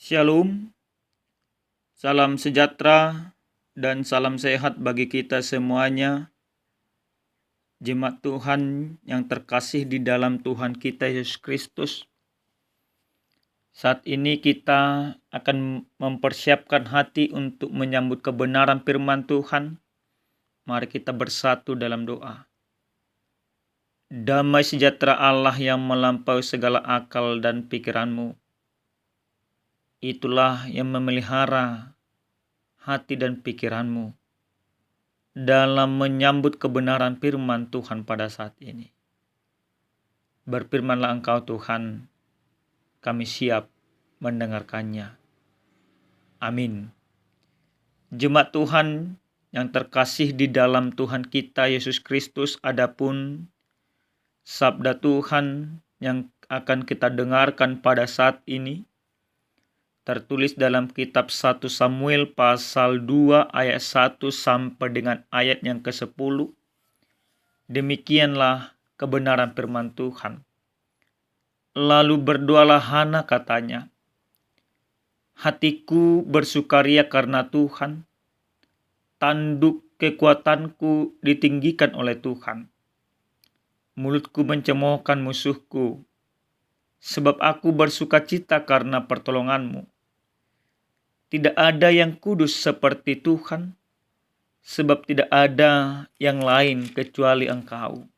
Shalom, salam sejahtera dan salam sehat bagi kita semuanya. Jemaat Tuhan yang terkasih di dalam Tuhan kita Yesus Kristus. Saat ini kita akan mempersiapkan hati untuk menyambut kebenaran firman Tuhan. Mari kita bersatu dalam doa. Damai sejahtera Allah yang melampaui segala akal dan pikiranmu, itulah yang memelihara hati dan pikiranmu dalam menyambut kebenaran firman Tuhan pada saat ini. Berfirmanlah Engkau Tuhan, kami siap mendengarkannya. Amin. Jemaat Tuhan yang terkasih di dalam Tuhan kita Yesus Kristus, adapun sabda Tuhan yang akan kita dengarkan pada saat ini tertulis dalam kitab 1 Samuel pasal 2 ayat 1 sampai dengan ayat yang ke-10. Demikianlah kebenaran firman Tuhan. Lalu berdoalah Hana, katanya, hatiku bersukaria karena Tuhan, tanduk kekuatanku ditinggikan oleh Tuhan. Mulutku mencemoohkan musuhku, sebab aku bersukacita karena pertolonganmu. Tidak ada yang kudus seperti Tuhan, sebab tidak ada yang lain kecuali Engkau.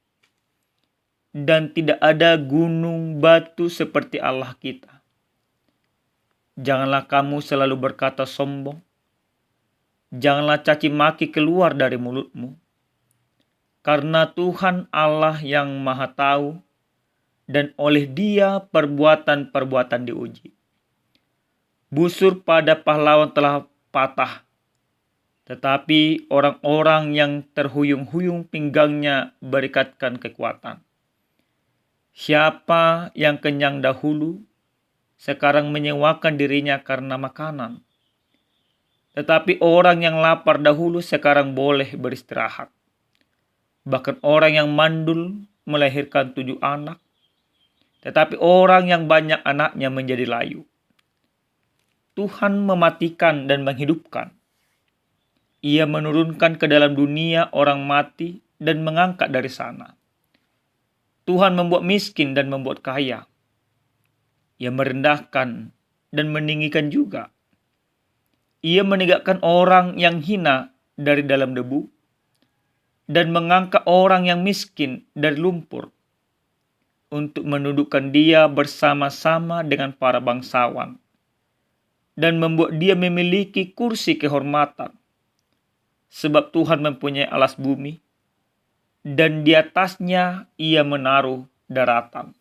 Dan tidak ada gunung batu seperti Allah kita. Janganlah kamu selalu berkata sombong. Janganlah caci maki keluar dari mulutmu. Karena Tuhan Allah yang Maha Tahu, dan oleh Dia perbuatan-perbuatan diuji. Busur pada pahlawan telah patah, tetapi orang-orang yang terhuyung-huyung pinggangnya berikatkan kekuatan. Siapa yang kenyang dahulu, sekarang menyewakan dirinya karena makanan. Tetapi orang yang lapar dahulu sekarang boleh beristirahat. Bahkan orang yang mandul melahirkan 7 anak, tetapi orang yang banyak anaknya menjadi layu. Tuhan mematikan dan menghidupkan. Ia menurunkan ke dalam dunia orang mati dan mengangkat dari sana. Tuhan membuat miskin dan membuat kaya. Ia merendahkan dan meninggikan juga. Ia menegakkan orang yang hina dari dalam debu dan mengangkat orang yang miskin dari lumpur untuk menundukkan dia bersama-sama dengan para bangsawan dan membuat dia memiliki kursi kehormatan. Sebab Tuhan mempunyai alas bumi, dan di atasnya ia menaruh daratan.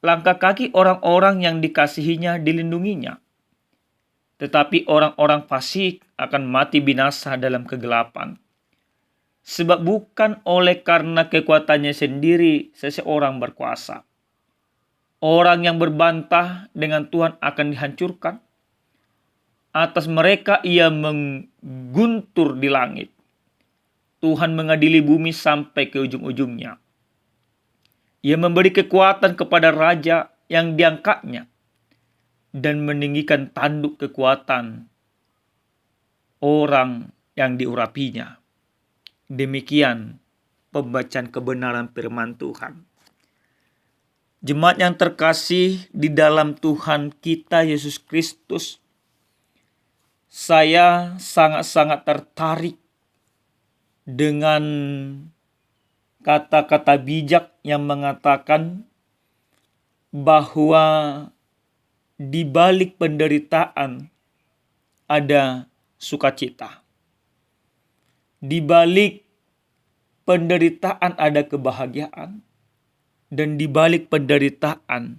Langkah kaki orang-orang yang dikasihinya dilindunginya. Tetapi orang-orang fasik akan mati binasa dalam kegelapan. Sebab bukan oleh karena kekuatannya sendiri seseorang berkuasa. Orang yang berbantah dengan Tuhan akan dihancurkan. Atas mereka ia mengguntur di langit. Tuhan mengadili bumi sampai ke ujung-ujungnya. Ia memberi kekuatan kepada raja yang diangkatnya dan meninggikan tanduk kekuatan orang yang diurapinya. Demikian pembacaan kebenaran firman Tuhan. Jemaat yang terkasih di dalam Tuhan kita Yesus Kristus, saya sangat-sangat tertarik dengan kata-kata bijak yang mengatakan bahwa di balik penderitaan ada sukacita. Di balik penderitaan ada kebahagiaan. Dan di balik penderitaan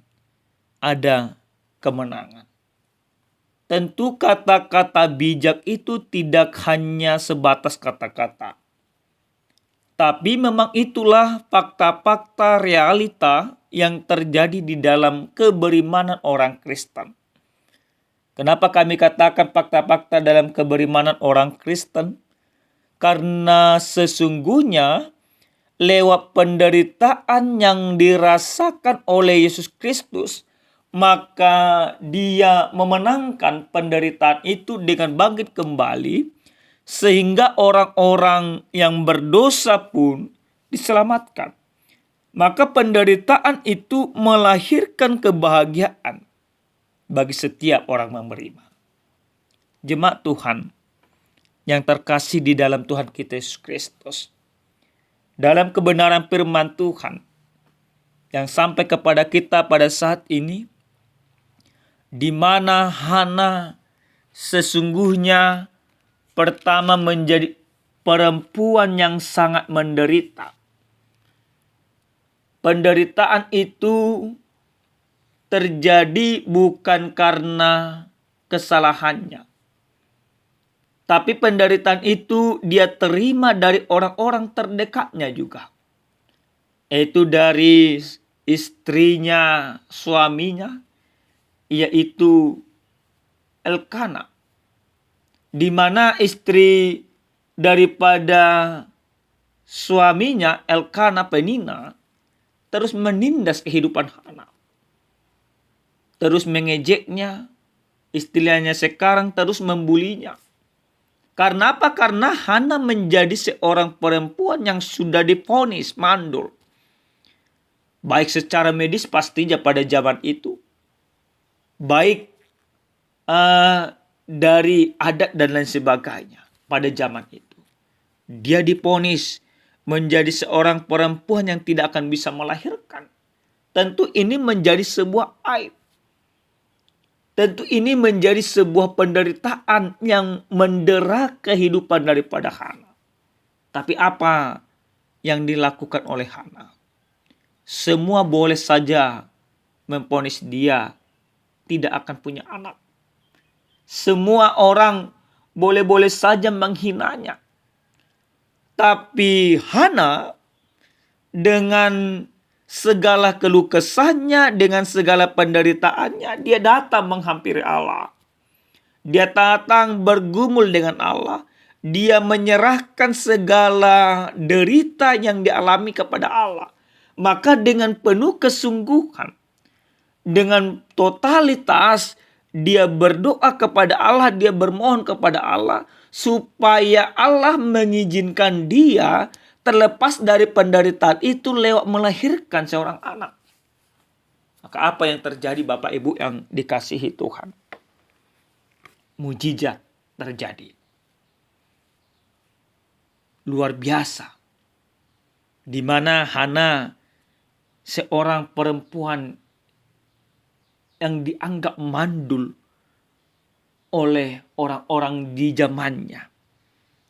ada kemenangan. Tentu kata-kata bijak itu tidak hanya sebatas kata-kata. Tapi memang itulah fakta-fakta realita yang terjadi di dalam keberimanan orang Kristen. Kenapa kami katakan fakta-fakta dalam keberimanan orang Kristen? Karena sesungguhnya lewat penderitaan yang dirasakan oleh Yesus Kristus, maka dia memenangkan penderitaan itu dengan bangkit kembali, sehingga orang-orang yang berdosa pun diselamatkan. Maka penderitaan itu melahirkan kebahagiaan bagi setiap orang menerima. Jemaat Tuhan yang terkasih di dalam Tuhan kita Yesus Kristus, dalam kebenaran firman Tuhan yang sampai kepada kita pada saat ini, di mana Hana sesungguhnya pertama menjadi perempuan yang sangat menderita. Penderitaan itu terjadi bukan karena kesalahannya, tapi penderitaan itu dia terima dari orang-orang terdekatnya juga, yaitu dari istrinya, suaminya, yaitu Elkana, di mana istri daripada suaminya Elkana, Penina, terus menindas kehidupan Hana, terus mengejeknya, istilahnya sekarang terus membulinya. Karena apa? Karena Hana menjadi seorang perempuan yang sudah divonis mandul, baik secara medis pastinya pada zaman itu, baik dari adat dan lain sebagainya pada zaman itu. Dia divonis menjadi seorang perempuan yang tidak akan bisa melahirkan. Tentu ini menjadi sebuah aib. Tentu ini menjadi sebuah penderitaan yang mendera kehidupan daripada Hana. Tapi apa yang dilakukan oleh Hana? Semua boleh saja memvonis dia tidak akan punya anak. Semua orang boleh-boleh saja menghinanya. Tapi Hana dengan segala keluh kesahnya, dengan segala penderitaannya, dia datang menghampiri Allah. Dia datang bergumul dengan Allah. Dia menyerahkan segala derita yang dialami kepada Allah. Maka dengan penuh kesungguhan, dengan totalitas, dia berdoa kepada Allah, dia bermohon kepada Allah, supaya Allah mengizinkan dia terlepas dari penderitaan itu lewat melahirkan seorang anak. Maka apa yang terjadi Bapak Ibu yang dikasihi Tuhan? Mujizat terjadi. Luar biasa. Di mana Hana, seorang perempuan yang dianggap mandul oleh orang-orang di zamannya,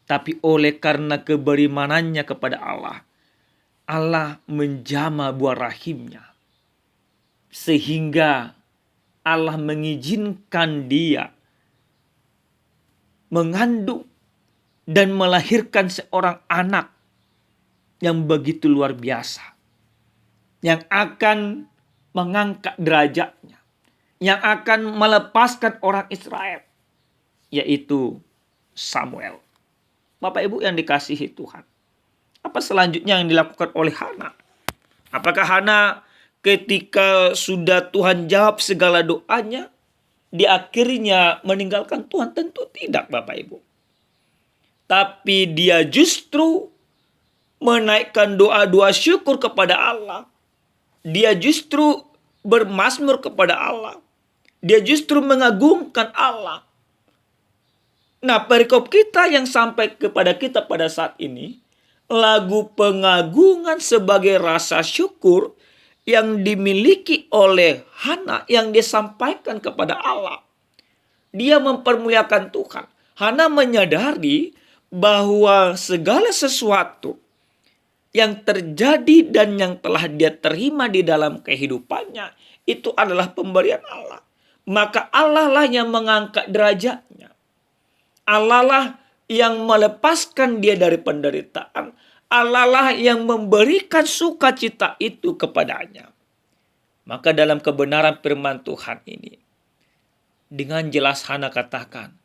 tapi oleh karena keberimanannya kepada Allah, Allah menjamah buah rahimnya, sehingga Allah mengizinkan dia mengandung dan melahirkan seorang anak yang begitu luar biasa, yang akan mengangkat derajatnya, yang akan melepaskan orang Israel, yaitu Samuel. Bapak Ibu yang dikasihi Tuhan, apa selanjutnya yang dilakukan oleh Hana? Apakah Hana ketika sudah Tuhan jawab segala doanya, di akhirnya meninggalkan Tuhan? Tentu tidak Bapak Ibu. Tapi dia justru menaikkan doa-doa syukur kepada Allah. Dia justru bermazmur kepada Allah. Dia justru mengagungkan Allah. Nah, perikop kita yang sampai kepada kita pada saat ini, lagu pengagungan sebagai rasa syukur yang dimiliki oleh Hana, yang disampaikan kepada Allah. Dia mempermuliakan Tuhan. Hana menyadari bahwa segala sesuatu yang terjadi dan yang telah dia terima di dalam kehidupannya, itu adalah pemberian Allah. Maka Allah lah yang mengangkat derajatnya. Allah lah yang melepaskan dia dari penderitaan. Allah lah yang memberikan sukacita itu kepadanya. Maka dalam kebenaran firman Tuhan ini, dengan jelas Hana katakan,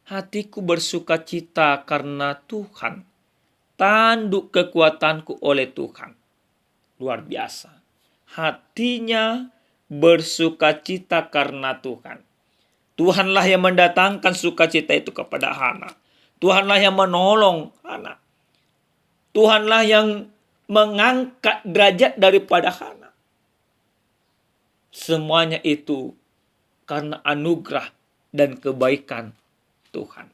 hatiku bersukacita karena Tuhan, tanduk kekuatanku oleh Tuhan. Luar biasa. Hatinya bersukacita karena Tuhan. Tuhanlah yang mendatangkan sukacita itu kepada Hana. Tuhanlah yang menolong Hana. Tuhanlah yang mengangkat derajat daripada Hana. Semuanya itu karena anugerah dan kebaikan Tuhan.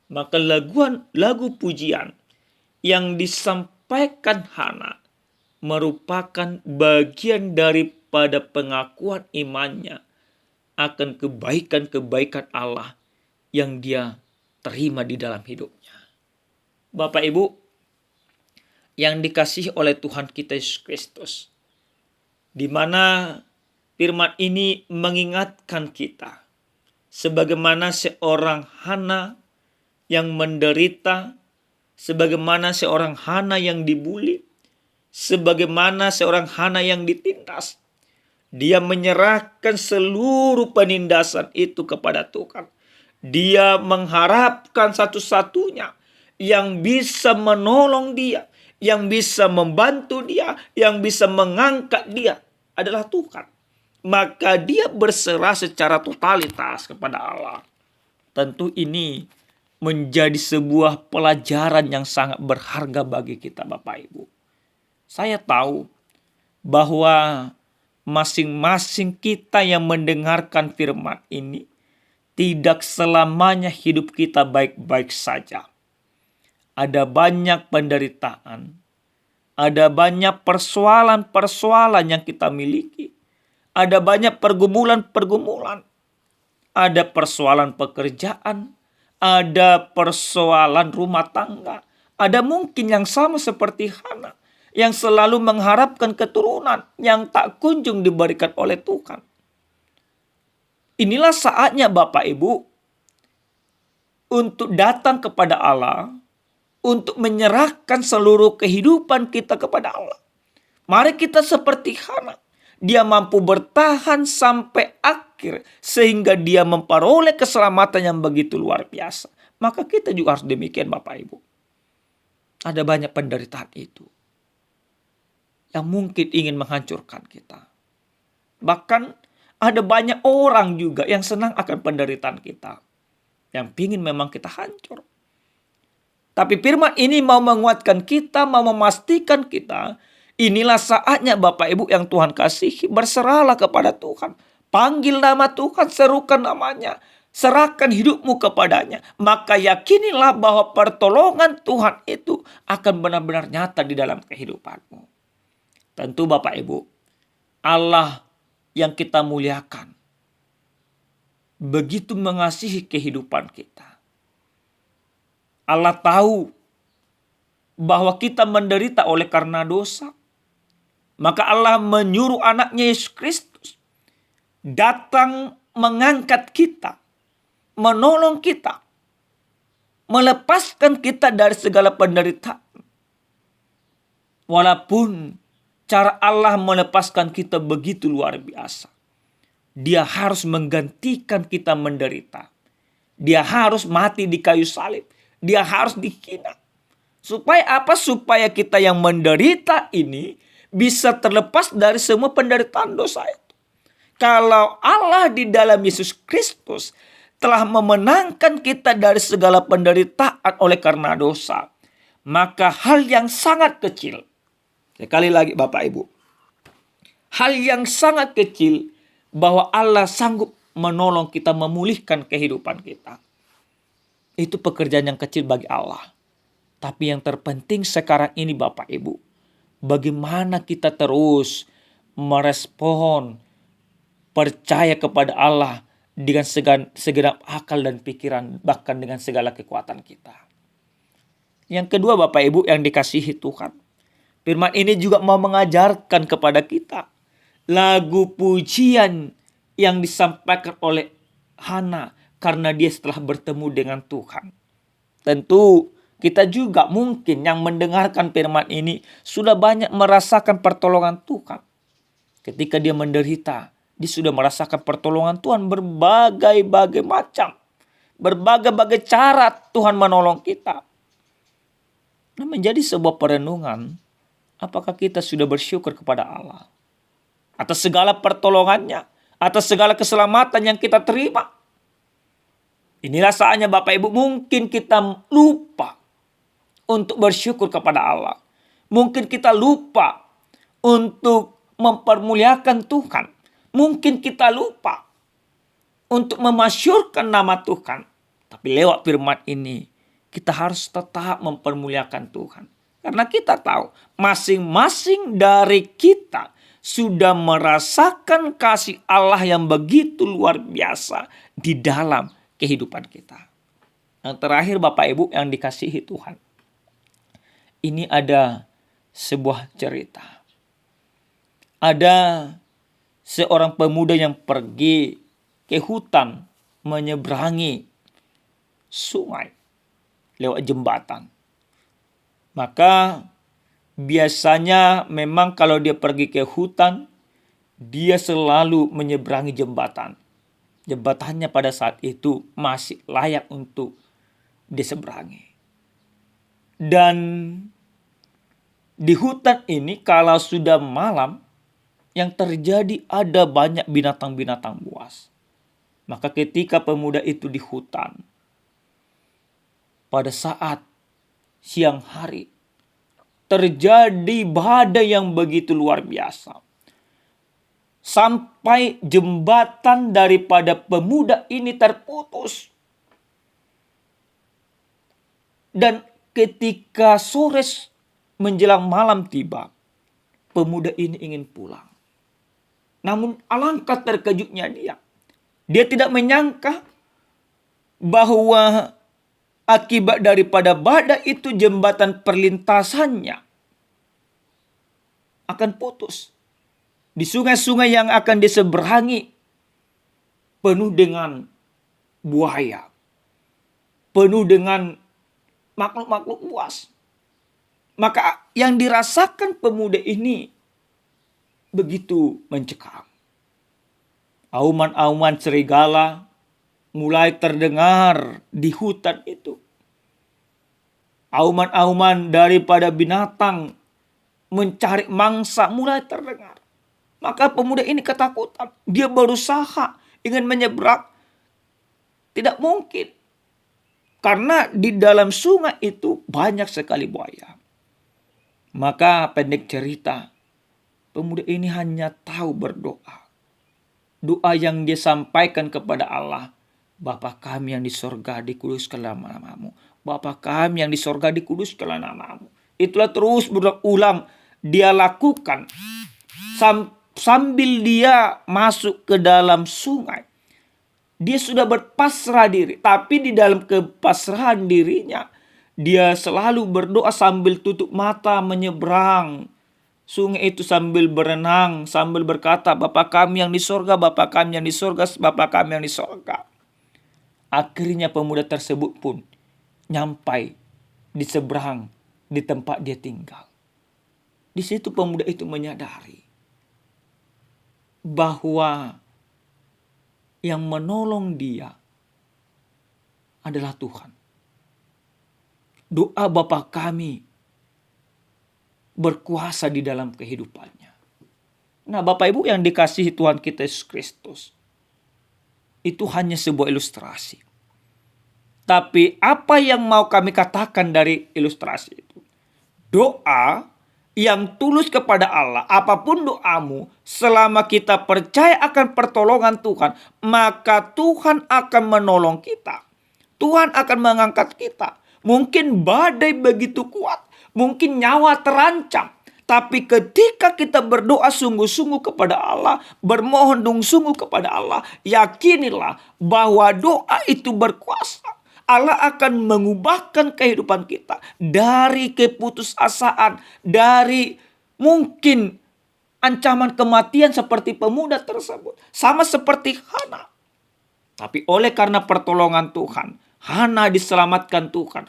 Maka lagu pujian yang disampaikan Hana merupakan bagian daripada pengakuan imannya akan kebaikan-kebaikan Allah yang dia terima di dalam hidupnya. Bapak Ibu yang dikasihi oleh Tuhan kita Yesus Kristus, di mana firman ini mengingatkan kita sebagaimana seorang Hana yang menderita, sebagaimana seorang Hana yang dibuli, sebagaimana seorang Hana yang ditindas. Dia menyerahkan seluruh penindasan itu kepada Tuhan. Dia mengharapkan satu-satunya yang bisa menolong dia, yang bisa membantu dia, yang bisa mengangkat dia adalah Tuhan. Maka dia berserah secara totalitas kepada Allah. Tentu ini menjadi sebuah pelajaran yang sangat berharga bagi kita Bapak Ibu. Saya tahu bahwa masing-masing kita yang mendengarkan firman ini tidak selamanya hidup kita baik-baik saja. Ada banyak penderitaan, ada banyak persoalan-persoalan yang kita miliki, ada banyak pergumulan-pergumulan, ada persoalan pekerjaan, ada persoalan rumah tangga, ada mungkin yang sama seperti Hana yang selalu mengharapkan keturunan yang tak kunjung diberikan oleh Tuhan. Inilah saatnya Bapak Ibu untuk datang kepada Allah, untuk menyerahkan seluruh kehidupan kita kepada Allah. Mari kita seperti Hana. Dia mampu bertahan sampai akhir sehingga dia memperoleh keselamatan yang begitu luar biasa. Maka kita juga harus demikian Bapak Ibu. Ada banyak penderitaan itu yang mungkin ingin menghancurkan kita. Bahkan ada banyak orang juga yang senang akan penderitaan kita, yang ingin memang kita hancur. Tapi firman ini mau menguatkan kita, mau memastikan kita, inilah saatnya Bapak Ibu yang Tuhan kasihi, berserahlah kepada Tuhan. Panggil nama Tuhan, serukan namanya, serahkan hidupmu kepadanya. Maka yakinilah bahwa pertolongan Tuhan itu akan benar-benar nyata di dalam kehidupanmu. Tentu Bapak Ibu, Allah yang kita muliakan begitu mengasihi kehidupan kita. Allah tahu bahwa kita menderita oleh karena dosa. Maka Allah menyuruh anaknya Yesus Kristus datang mengangkat kita, menolong kita, melepaskan kita dari segala penderitaan. Walaupun cara Allah melepaskan kita begitu luar biasa. Dia harus menggantikan kita menderita. Dia harus mati di kayu salib. Dia harus dihina. Supaya apa? Supaya kita yang menderita ini bisa terlepas dari semua penderitaan dosa itu. Kalau Allah di dalam Yesus Kristus telah memenangkan kita dari segala penderitaan oleh karena dosa, maka hal yang sangat kecil, sekali lagi Bapak Ibu, hal yang sangat kecil bahwa Allah sanggup menolong kita, memulihkan kehidupan kita. Itu pekerjaan yang kecil bagi Allah. Tapi yang terpenting sekarang ini Bapak Ibu, bagaimana kita terus merespon, percaya kepada Allah dengan segenap akal dan pikiran, bahkan dengan segala kekuatan kita. Yang kedua Bapak Ibu yang dikasihi Tuhan, firman ini juga mau mengajarkan kepada kita lagu pujian yang disampaikan oleh Hana karena dia setelah bertemu dengan Tuhan. Tentu kita juga mungkin yang mendengarkan firman ini sudah banyak merasakan pertolongan Tuhan. Ketika dia menderita, dia sudah merasakan pertolongan Tuhan berbagai-bagai macam. Berbagai-bagai cara Tuhan menolong kita. Nah, menjadi sebuah perenungan, apakah kita sudah bersyukur kepada Allah? atas segala pertolongannya, atas segala keselamatan yang kita terima. Inilah saatnya Bapak Ibu, mungkin kita lupa untuk bersyukur kepada Allah. Mungkin kita lupa untuk mempermuliakan Tuhan. Mungkin kita lupa untuk memasyurkan nama Tuhan. Tapi lewat firman ini, kita harus tetap mempermuliakan Tuhan. Karena kita tahu, masing-masing dari kita sudah merasakan kasih Allah yang begitu luar biasa di dalam kehidupan kita. Yang terakhir Bapak Ibu yang dikasihi Tuhan. Ini ada sebuah cerita. Ada seorang pemuda yang pergi ke hutan menyeberangi sungai lewat jembatan. Maka biasanya memang kalau dia pergi ke hutan, dia selalu menyeberangi jembatan. Jembatannya pada saat itu masih layak untuk diseberangi. Dan di hutan ini kalau sudah malam, yang terjadi ada banyak binatang-binatang buas. Maka ketika pemuda itu di hutan, pada saat siang hari, terjadi badai yang begitu luar biasa. Sampai jembatan daripada pemuda ini terputus. Dan ketika sore menjelang malam tiba, pemuda ini ingin pulang. Namun alangkah terkejutnya dia. Dia tidak menyangka bahwa akibat daripada badai itu jembatan perlintasannya akan putus. Di sungai-sungai yang akan diseberangi penuh dengan buaya, penuh dengan makhluk-makhluk buas. Maka yang dirasakan pemuda ini begitu mencekam. Auman-auman serigala mulai terdengar di hutan itu. Auman-auman daripada binatang mencari mangsa mulai terdengar. Maka pemuda ini ketakutan. Dia berusaha ingin menyeberang. Tidak mungkin. Karena di dalam sungai itu banyak sekali buaya. Maka pendek cerita, pemuda ini hanya tahu berdoa. Doa yang dia sampaikan kepada Allah. Bapa kami yang di sorga, dikuduskanlah namamu. Bapa kami yang di sorga, dikuduskanlah namamu. Itulah terus berulang dia lakukan. Sambil dia masuk ke dalam sungai. Dia sudah berpasrah diri. Tapi di dalam kepasrahan dirinya, dia selalu berdoa sambil tutup mata menyeberang sungai itu, sambil berenang, sambil berkata, Bapa kami yang di sorga, Bapa kami yang di sorga, Bapa kami yang di sorga. Akhirnya pemuda tersebut pun nyampai di seberang di tempat dia tinggal. Di situ pemuda itu menyadari bahwa yang menolong dia adalah Tuhan. Doa Bapa kami berkuasa di dalam kehidupannya. Nah, Bapak Ibu yang dikasihi Tuhan kita Yesus Kristus, itu hanya sebuah ilustrasi. Tapi apa yang mau kami katakan dari ilustrasi itu? Doa yang tulus kepada Allah, apapun doamu, selama kita percaya akan pertolongan Tuhan, maka Tuhan akan menolong kita. Tuhan akan mengangkat kita. Mungkin badai begitu kuat, mungkin nyawa terancam. Tapi ketika kita berdoa sungguh-sungguh kepada Allah, bermohon sungguh kepada Allah, yakinilah bahwa doa itu berkuasa. Allah akan mengubahkan kehidupan kita dari keputusasaan, dari mungkin ancaman kematian seperti pemuda tersebut. Sama seperti Hana. Tapi oleh karena pertolongan Tuhan, Hana diselamatkan Tuhan.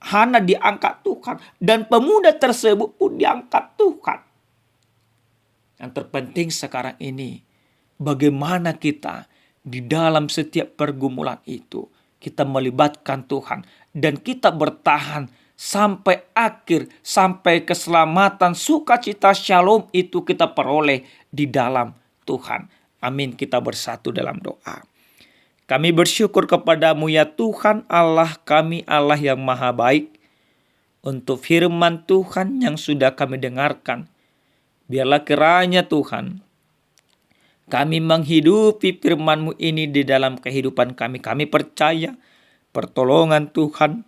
Hana diangkat Tuhan. Dan pemuda tersebut pun diangkat Tuhan. Yang terpenting sekarang ini, bagaimana kita di dalam setiap pergumulan itu, kita melibatkan Tuhan. Dan kita bertahan sampai akhir, sampai keselamatan, sukacita, shalom itu kita peroleh di dalam Tuhan. Amin. Kita bersatu dalam doa. Kami bersyukur kepadamu ya Tuhan Allah kami, Allah yang maha baik, untuk firman Tuhan yang sudah kami dengarkan. Biarlah kiranya Tuhan, kami menghidupi firman-Mu ini di dalam kehidupan kami. Kami percaya pertolongan Tuhan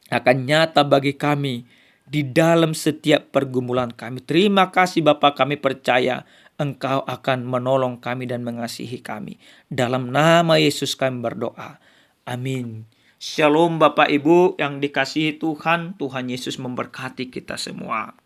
akan nyata bagi kami di dalam setiap pergumulan kami. Terima kasih Bapa, kami percaya Engkau akan menolong kami dan mengasihi kami. Dalam nama Yesus kami berdoa. Amin. Shalom Bapak Ibu yang dikasihi Tuhan. Tuhan Yesus memberkati kita semua.